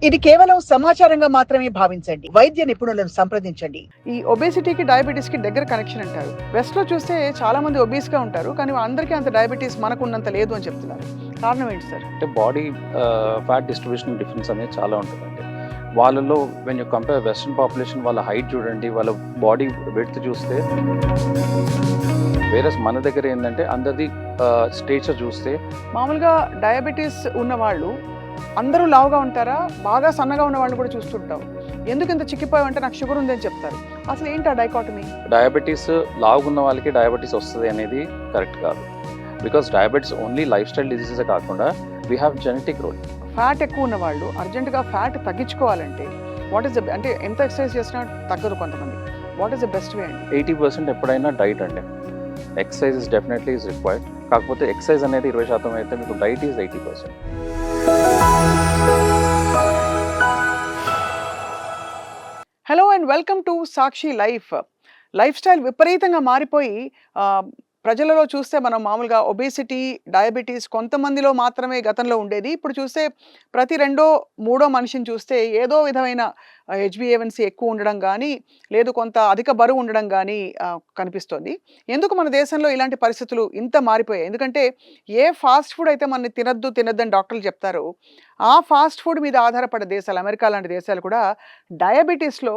ఇది కేవలం సమాచారంగా మాత్రమే భావించండి. వైద్య నిపుణులను సంప్రదించండి. ఈ ఒబేసిటీకి డయాబెటీస్కి దగ్గర కనెక్షన్ అంటారు. వెస్ట్లో చూస్తే చాలా మంది ఒబీస్గా ఉంటారు, కానీ అందరికీ అంత డయాబెటీస్ మనకున్నంత లేదు అని చెప్తున్నారు. కారణం ఏంటి సార్? అంటే బాడీ ఫ్యాట్ డిస్ట్రిబ్యూషన్ డిఫరెన్స్ అనేది చాలా ఉంటుందండి. వాళ్ళలో when you compare western population వాళ్ళ హైట్ చూడండి, వాళ్ళ బాడీ వెడ్త్ చూస్తే, వేరే మన దగ్గర ఏంటంటే అందరిది స్టేచర్ చూస్తే మామూలుగా డయాబెటీస్ ఉన్న వాళ్ళు అందరూ లావుగా ఉంటారా? బాగా సన్నగా ఉన్న వాళ్ళు కూడా చూస్తుంటాం. ఎందుకు ఇంత చిక్కిపోయావంటే నాకు షుగర్ ఉందని చెప్తారు. అసలు ఏంటి ఆ డైకాటమీ? డయాబెటీస్ లావుగున్న వాళ్ళకి డయాబెటీస్ వస్తుంది అనేది కరెక్ట్ కాదు. Because diabetes only life style diseases కాకుండా we have genetic role. Fat ఎక్కువ ఉన్న వాళ్ళు అర్జెంటుగా ఫ్యాట్ తగ్గించుకోవాలంటే వాట్ ఈస్ ద, అంటే ఎంత ఎక్సర్సైజ్ చేసినా తగ్గదు కొంతమంది. What is the best way అండి? 80% ఎప్పుడైనా డైట్ అండి. Exercise is definitely is required. కాకపోతే ఎక్సర్సైజ్ అనేది 20% అయితే మీకు diet is 80%. Hello and welcome to Sakshi life. Life style విపరీతంగా మారిపోయి ప్రజలలో చూస్తే మనం మామూలుగా ఒబేసిటీ, డయాబెటీస్ కొంతమందిలో మాత్రమే గతంలో ఉండేది. ఇప్పుడు చూస్తే ప్రతి రెండో మూడో మనిషిని చూస్తే ఏదో విధమైన హెచ్బిఏవన్సీ ఎక్కువ ఉండడం కానీ, లేదు కొంత అధిక బరువు ఉండడం కానీ కనిపిస్తోంది. ఎందుకు మన దేశంలో ఇలాంటి పరిస్థితులు ఇంత మారిపోయాయి? ఎందుకంటే ఏ ఫాస్ట్ ఫుడ్ అయితే మనని తినద్దని డాక్టర్లు చెప్తారో ఆ ఫాస్ట్ ఫుడ్ మీద ఆధారపడే దేశాలు, అమెరికా లాంటి దేశాలు కూడా డయాబెటీస్లో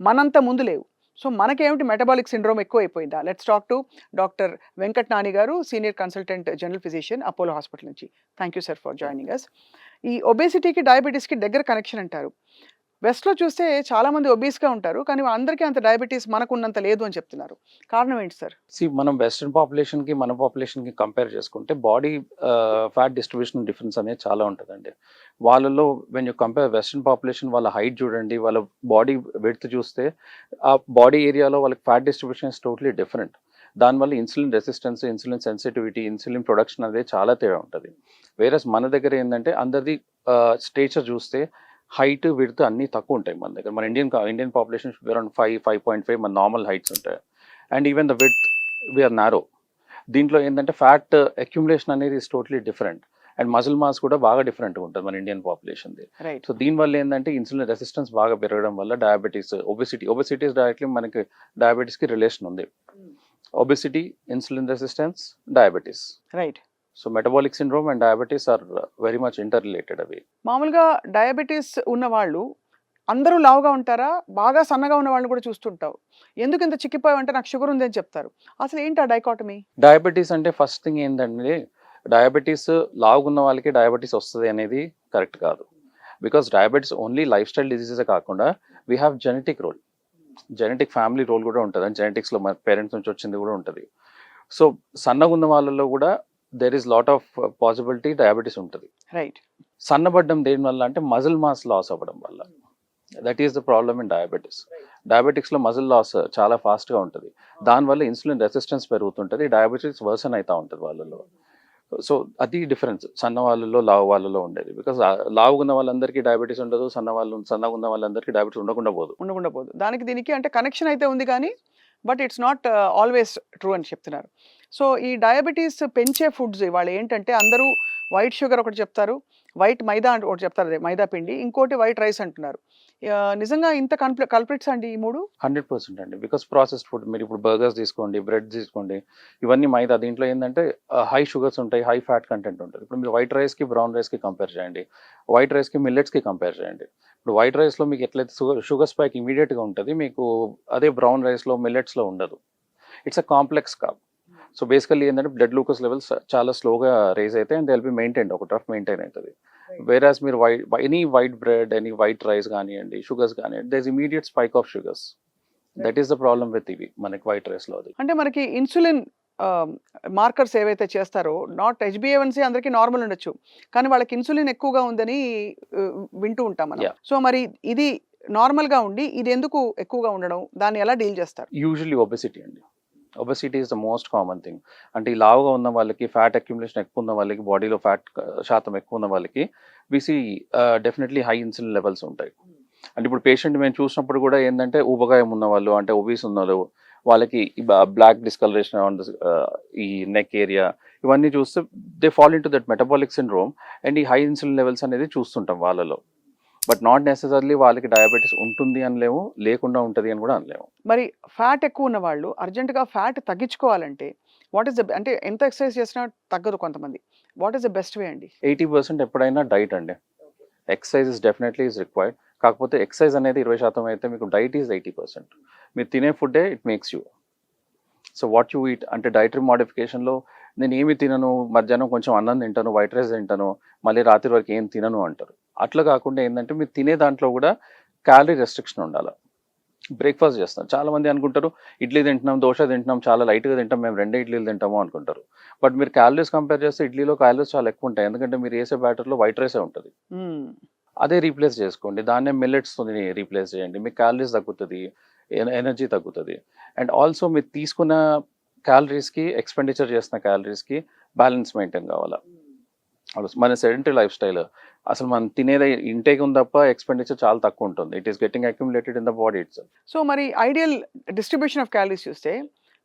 మనంత ముందు లేవు. సో మనకేమిటి మెటబాలిక్ సిండ్రోమ్ ఎక్కువైపోయిందా? Let's talk to doctor Venkat Nani గారు, senior consultant general physician, Apollo hospital నుంచి. Thank you sir for joining us. ఈ ఒబేసిటీకి డయాబెటీస్కి దగ్గర కనెక్షన్ అంటారు. వెస్ట్లో చూస్తే చాలా మంది ఒబీస్గా ఉంటారు, కానీ అందరికీ అంత డయాబెటీస్ మనకున్నంత లేదు అని చెప్తున్నారు. కారణం ఏంటి సార్? మనం వెస్ట్రన్ పాపులేషన్కి మన పాపులేషన్కి కంపేర్ చేసుకుంటే బాడీ ఫ్యాట్ డిస్ట్రిబ్యూషన్ డిఫరెన్స్ అనేది చాలా ఉంటుందండి. వాళ్ళలో when you compare western population వాళ్ళ హైట్ చూడండి, వాళ్ళ బాడీ వెడ్త్ చూస్తే ఆ బాడీ ఏరియాలో వాళ్ళకి fat distribution is totally different. దానివల్ల insulin resistance, insulin sensitivity, insulin production అనేది చాలా తేడా ఉంటుంది. వేరే మన దగ్గర ఏంటంటే అందరిది స్టేచర్ చూస్తే హైట్ విడ్త్ అన్నీ తక్కువ ఉంటాయి మన దగ్గర. మన ఇండియన్ పాపులేషన్ అరౌండ్ 5.5 మన నార్మల్ హైట్స్ ఉంటాయి. And even the width were narrow. దీంట్లో ఏంటంటే ఫ్యాట్ అక్యుములేషన్ అనేది is totally different. And muscle mass కూడా బాగా డిఫరెంట్గా ఉంటుంది మన ఇండియన్ పాపులేషన్ది. సో దీనివల్ల ఏంటంటే ఇన్సులిన్ రెసిస్టెన్స్ బాగా పెరగడం వల్ల డయాబెటీస్, ఒబెసిటీ డైరెక్ట్లీ మనకి డయాబెటీస్కి రిలేషన్ ఉంది. Obesity, insulin resistance, diabetes. Right. So metabolic syndrome and diabetes or very much inter related. అవి మామూలుగా డయాబెటీస్ ఉన్న వాళ్ళు అందరూ లావుగా ఉంటారా? బాగా సన్నగా ఉన్న వాళ్ళు కూడా చూస్తుంటావు. ఎందుకు ఇంత చిక్కిపోయావంటే నాకు షుగర్ ఉందని చెప్తారు. అసలు ఏంటి ఆ డైకాటమీ? డయాబెటీస్ అంటే ఫస్ట్ థింగ్ ఏంటంటే డయాబెటీస్ లావుగున్న వాళ్ళకి డయాబెటీస్ వస్తుంది అనేది కరెక్ట్ కాదు. Because diabetes only life style diseases కాకుండా we have genetic role. Genetic family role కూడా ఉంటుంది. అండ్ జెనెటిక్స్లో మన పేరెంట్స్ నుంచి వచ్చింది కూడా ఉంటుంది. సో సన్నగా ఉన్న వాళ్ళలో కూడా there is lot of possibility diabetes ఉంటుంది. రైట్. సన్నబడ్డం దేని వల్ల అంటే మజిల్ మాస్ లాస్ అవ్వడం వల్ల. That is the problem in diabetes. డయాబెటిక్స్లో మజిల్ లాస్ చాలా ఫాస్ట్గా ఉంటుంది. దానివల్ల ఇన్సులిన్ రెసిస్టెన్స్ పెరుగుతుంటుంది, డయాబెటీస్ వర్సన్ అవుతూ ఉంటుంది వాళ్ళలో. సో అది డిఫరెన్స్ సన్న వాళ్ళలో లావు వాళ్ళలో ఉండేది. బికాస్ లావుగున్న వాళ్ళందరికీ డయాబెటీస్ ఉండదు, సన్నగా ఉన్న వాళ్ళందరికీ డయాబెటీస్ ఉండకుండా పోదు. దానికి దీనికి అంటే కనెక్షన్ అయితే ఉంది, కానీ but it's not always true అని చెప్తున్నారు. సో ఈ డయాబెటీస్ పెంచే ఫుడ్స్ ఇవాళ ఏంటంటే అందరూ వైట్ షుగర్ ఒకటి చెప్తారు, వైట్ మైదా అంటే ఒకటి చెప్తారు, అదే మైదా పిండి, ఇంకోటి వైట్ రైస్ అంటున్నారు. నిజంగా ఇంత కల్ప్రిట్స్ అండి ఈ మూడు? 100% అండి. బికాస్ ప్రాసెస్డ్ ఫుడ్, మీరు ఇప్పుడు బర్గర్స్ తీసుకోండి, బ్రెడ్ తీసుకోండి, ఇవన్నీ మైదా. దీంట్లో ఏంటంటే హై షుగర్స్ ఉంటాయి, హై ఫ్యాట్ కంటెంట్ ఉంటుంది. ఇప్పుడు మీరు వైట్ రైస్కి బ్రౌన్ రైస్కి కంపేర్ చేయండి, వైట్ రైస్కి మిల్లెట్స్కి కంపేర్ చేయండి. ఇప్పుడు వైట్ రైస్లో మీకు ఎట్లయితే షుగర్ స్పైక్ ఇమీడియట్గా ఉంటుంది, మీకు అదే బ్రౌన్ రైస్లో మిల్లెట్స్లో ఉండదు. It's a complex carb. So basically ఏంటంటే బ్లడ్ గ్లూకోజ్ లెవెల్స్ చాలా స్లోగా రేజ్ అయితే and they will be maintain, ఒక రఫ్ మెయింటైన్ అవుతుంది. వేరాస్ మీరు any white bread, any white rice కానివ్వండి, షుగర్స్ కానివ్వండి, there is immediate spike of sugars. That is the problem with ఇవి మనకి వైట్ రైస్లో. అది అంటే మనకి ఇన్సులిన్ మార్కర్స్ ఏవైతే చేస్తారో, నాట్ హెచ్బిఏవన్సీ అందరికీ నార్మల్ ఉండొచ్చు, కానీ వాళ్ళకి ఇన్సులిన్ ఎక్కువగా ఉందని వింటూ ఉంటాం మనం. సో మరి ఇది నార్మల్గా ఉండి ఇది ఎందుకు ఎక్కువగా ఉండడం, దాన్ని ఎలా డీల్ చేస్తారు? యూజువల్లీ ఒబెసిటీ అండి. Obesity is the most common thing. అంటే ఈ లావుగా ఉన్న వాళ్ళకి, ఫ్యాట్ అక్యుములేషన్ ఎక్కువ ఉన్న వాళ్ళకి, బాడీలో ఫ్యాట్ శాతం ఎక్కువ ఉన్న వాళ్ళకి VC definitely high insulin levels ఉంటాయి. అంటే ఇప్పుడు పేషెంట్ మేము చూసినప్పుడు కూడా ఏంటంటే ఊబగాయం ఉన్న వాళ్ళు, అంటే ఒబీస్ ఉన్నారు, వాళ్ళకి బ్లాక్ డిస్కలరేషన్ ఆన్ ఈ నెక్ ఏరియా, ఇవన్నీ చూస్తే they fall in to that metabolic syndrome. And ఈ హై ఇన్సులిన్ లెవెల్స్ అనేది చూస్తుంటాం వాళ్ళలో. బట్ నాట్ నెసెసర్లీ వాళ్ళకి డయాబెటీస్ ఉంటుంది అనలేము, లేకుండా ఉంటుంది అని కూడా అనలేము. మరి ఫ్యాట్ ఎక్కువ ఉన్న వాళ్ళు అర్జెంటుగా ఫ్యాట్ తగ్గించుకోవాలంటే వాట్ ఈస్ ద అంటే ఎంత ఎక్సర్సైజ్ చేసినా తగ్గదు కొంతమంది. What is the best way అండి? 80% ఎప్పుడైనా డైట్ అండి. Exercise is definitely is required. కాకపోతే ఎక్సర్సైజ్ అనేది 20% అయితే మీకు డైట్ ఈజ్ 80%. మీరు తినే ఫుడ్డే it makes you. So what you eat అంటే డైటరీ మోడిఫికేషన్లో నేను ఏమి తినను, మధ్యాహ్నం కొంచెం అన్నం తింటాను, వైట్ రైస్ తింటాను, మళ్ళీ రాత్రి వరకు ఏం తినను అంటారు. అట్లా కాకుండా ఏంటంటే మీరు తినే దాంట్లో కూడా క్యాలరీ రెస్ట్రిక్షన్ ఉండాలి. బ్రేక్ఫాస్ట్ చేస్తాం, చాలా మంది అనుకుంటారు ఇడ్లీ తింటున్నాం, దోశ తింటున్నాం, చాలా లైట్గా తింటాం, మేము 2 ఇడ్లీలు తింటాము అనుకుంటారు. బట్ మీరు క్యాలరీస్ కంపేర్ చేస్తే ఇడ్లీలో క్యాలరీస్ చాలా ఎక్కువ ఉంటాయి, ఎందుకంటే మీరు వేసే బ్యాటర్లో వైట్ రైసే ఉంటుంది. అదే రీప్లేస్ చేసుకోండి, దాన్నే మిల్లెట్స్తో రీప్లేస్ చేయండి, మీకు క్యాలరీస్ తగ్గుతుంది, ఎనర్జీ తగ్గుతుంది. అండ్ ఆల్సో మీరు తీసుకున్న క్యాలరీస్కి, ఎక్స్పెండిచర్ చేసిన క్యాలరీస్కి బ్యాలెన్స్ మెయింటైన్ కావాలా. మన సెడెంటరీ లైఫ్ స్టైల్, అసలు మనం తినేది ఇంటేక్ ఉంది తప్ప ఎక్స్పెండిచర్ చాలా తక్కువ ఉంటుంది. It is getting accumulated in the body it's. So మరి ఐడియల్ డిస్ట్రిబ్యూషన్ ఆఫ్ క్యాలరీస్ చూస్తే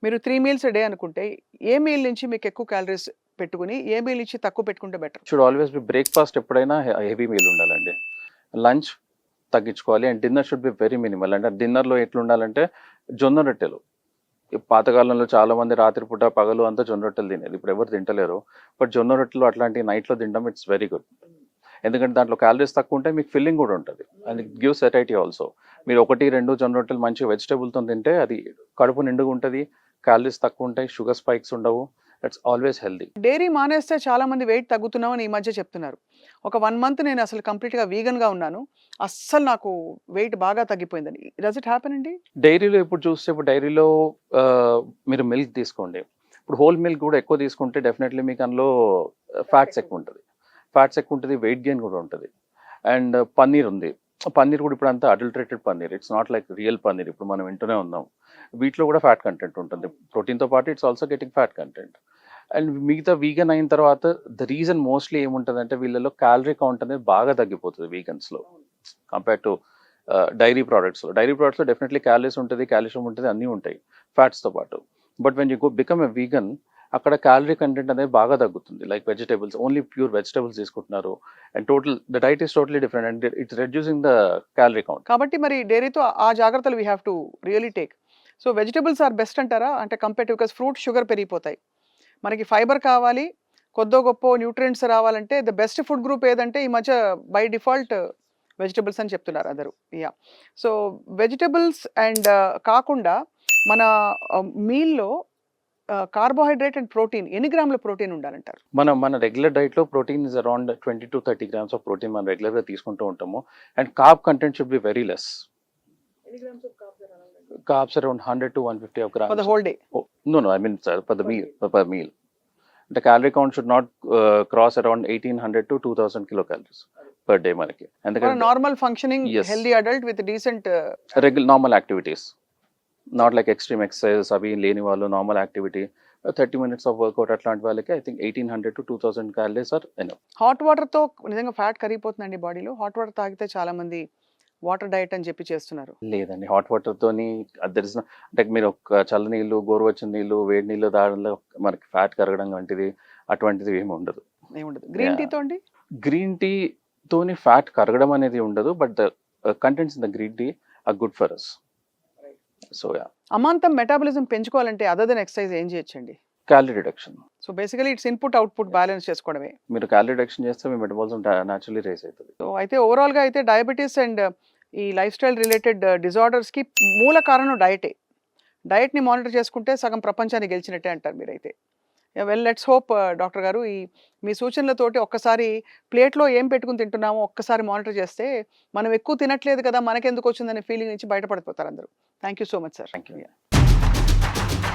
మీరు 3 మీల్స్ డే అనుకుంటే ఏ మీల్ నుంచి మీకు ఎక్కువ క్యాలరీస్ పెట్టుకుని ఏ మీల్ నుంచి తక్కువ పెట్టుకుంటే better? Should always be breakfast ఎప్పుడైనా హెవీ మీల్ ఉండాలండి. లంచ్ తగ్గించుకోవాలి. And dinner should be very minimal. అంటే డిన్నర్లో ఎట్లా ఉండాలంటే జొన్న రొట్టెలు. పాతకాలంలో చాలా మంది రాత్రిపూట పగలు అంతా జొన్న రొట్టెలు తినేది, ఇప్పుడు ఎవరు తింటలేరు. బట్ జొన్న రొట్టెలు అట్లాంటి నైట్లో తినడం ఇట్స్ వెరీ గుడ్. ఎందుకంటే దాంట్లో క్యాలరీస్ తక్కువ ఉంటాయి, మీకు ఫిల్లింగ్ కూడా ఉంటుంది, అండ్ ఇట్ గివ్స్ సెటైటీ ఆల్సో. మీరు 1-2 జొన్న రొట్టెలు మంచిగా వెజిటేబుల్తో తింటే అది కడుపు నిండుగా ఉంటుంది, క్యాలరీస్ తక్కువ ఉంటాయి, షుగర్ స్పైక్స్ ఉండవు. That's always healthy. డైరీ మానేస్తే చాలా మంది వెయిట్ తగ్గుతున్నామని ఈ మధ్య చెప్తున్నారు. ఒక 1 మంత్ నేను అసలు కంప్లీట్గా వీగన్గా ఉన్నాను, అస్సలు నాకు వెయిట్ బాగా తగ్గిపోయిందని. డస్ ఇట్ హ్యాపెన్ అండి? డైరీలో ఇప్పుడు చూస్తే, ఇప్పుడు డైరీలో మీరు మిల్క్ తీసుకోండి, ఇప్పుడు హోల్ మిల్క్ కూడా ఎక్కువ తీసుకుంటే డెఫినెట్లీ మీకు అందులో ఫ్యాట్స్ ఎక్కువ ఉంటుంది, వెయిట్ గెయిన్ కూడా ఉంటుంది. అండ్ పన్నీర్ ఉంది, పన్నీర్ కూడా ఇప్పుడు అంతా adulterated paneer, it's not like real paneer. ఇప్పుడు మనం వింటూనే ఉన్నాం, వీటిలో కూడా ఫ్యాట్ కంటెంట్ ఉంటుంది. ప్రోటీన్తో పాటు it's also getting fat content. And మిగతా వీగన్ అయిన తర్వాత ద రీజన్ మోస్ట్లీ ఏముంటుంది అంటే వీళ్ళలో క్యాలరీ కౌంట్ అనేది బాగా తగ్గిపోతుంది వీగన్స్లో కంపేర్ టు డైరీ ప్రోడక్ట్స్లో. డైరీ ప్రోడక్ట్స్లో డెఫినెట్లీ క్యాలరీస్ ఉంటుంది, కాల్షియం ఉంటుంది, అన్నీ ఉంటాయి ఫ్యాట్స్తో పాటు. But when you go become a vegan, అక్కడ క్యాలరీ కంటెంట్ అనేది బాగా తగ్గుతుంది. Like vegetables, only pure vegetables తీసుకుంటున్నారు, and the diet is totally different and it's reducing the calorie count. కాబట్టి మరి డైరీతో ఆ జాగ్రత్తలు we have to really take. So vegetables are best అంటారా? అంటే compare to, because fruit sugar పెరిగిపోతాయి, మనకి ఫైబర్ కావాలి, కొద్దో గొప్ప న్యూట్రియంట్స్ రావాలంటే ద బెస్ట్ ఫుడ్ గ్రూప్ ఏదంటే ఈ మధ్య బై డిఫాల్ట్ వెజిటబుల్స్ అని చెప్తున్నారు అందరూ. యా, సో వెజిటబుల్స్ అండ్ కాకుండా మన మీల్లో కార్బోహైడ్రేట్ అండ్ ప్రోటీన్ ఎన్ని గ్రాముల ప్రోటీన్ ఉండాలంటారు? మన రెగ్యులర్ డైట్లో protein is around 20 to 30 grams of protein మనం రెగ్యులర్గా తీసుకుంటూ ఉంటాము. And carb content should be very less. Carbs around 100 to 150 of grams for the whole day. Oh, no, I mean per meal. The calorie count should not cross around 1800 to 2000 kilocalories per day manaki. And for a normal functioning yes, healthy adult with decent regular normal activities, not like extreme exercise avi leni vallu, normal activity, 30 minutes of workout atlanti valaki I think 1800 to 2000 calories are enough. Hot water తో నిజంగా fat కరిగిపోతుందండి బాడీలో? Hot water తాగితే చాలా మంది water diet అని చెప్పి చేస్తున్నారు. లేదండి, హాట్ వాటర్ తోని తెలిసిన అంటే మీరు ఒక చల్ల నీళ్ళు, గోరువెచ్చని నీళ్ళు, వేడి నీళ్ళు తాగడంలో మనకి ఫ్యాట్ కరగడం వంటిది అటువంటిది ఏమి ఉండదు. గ్రీన్ టీ తో అండి? గ్రీన్ టీ తోని ఫ్యాట్ కరగడం అనేది ఉండదు, but the contents in the green tea are good for us. So yeah, అమాంతం మెటాబాలిజం పెంచుకోవాలంటే అదర్ దెన్ ఎక్సర్సైజ్ ఏం చేయొచ్చండి? Calorie reduction. So basically it's input output balance చేసుకోవడమే. మీరు క్యాలరీ రిడక్షన్ చేస్తే మీ మెటబాలిజం న్యాచురల్లీ రేస్ అవుతుంది. సో అయితే ఓవరాల్ గా అయితే డయాబెటీస్ అండ్ ఈ లైఫ్ స్టైల్ రిలేటెడ్ డిజార్డర్స్ కి మూల కారణం డయటే. డయట్ ని మానిటర్ చేసుకుంటే సగం ప్రపంచాన్ని గెలిచినట్టే అంటారు మీరైతే. వెల్, లెట్స్ హోప్ డాక్టర్ గారు ఈ మీ సూచనలతోటి ఒక్కసారి ప్లేట్లో ఏం పెట్టుకుని తింటున్నామో ఒక్కసారి మానిటర్ చేస్తే మనం ఎక్కువ తినట్లేదు కదా, మనకెందుకు వచ్చిందనే ఫీలింగ్ నుంచి బయటపడిపోతారు అందరూ. Thank you so much sir. Thank you.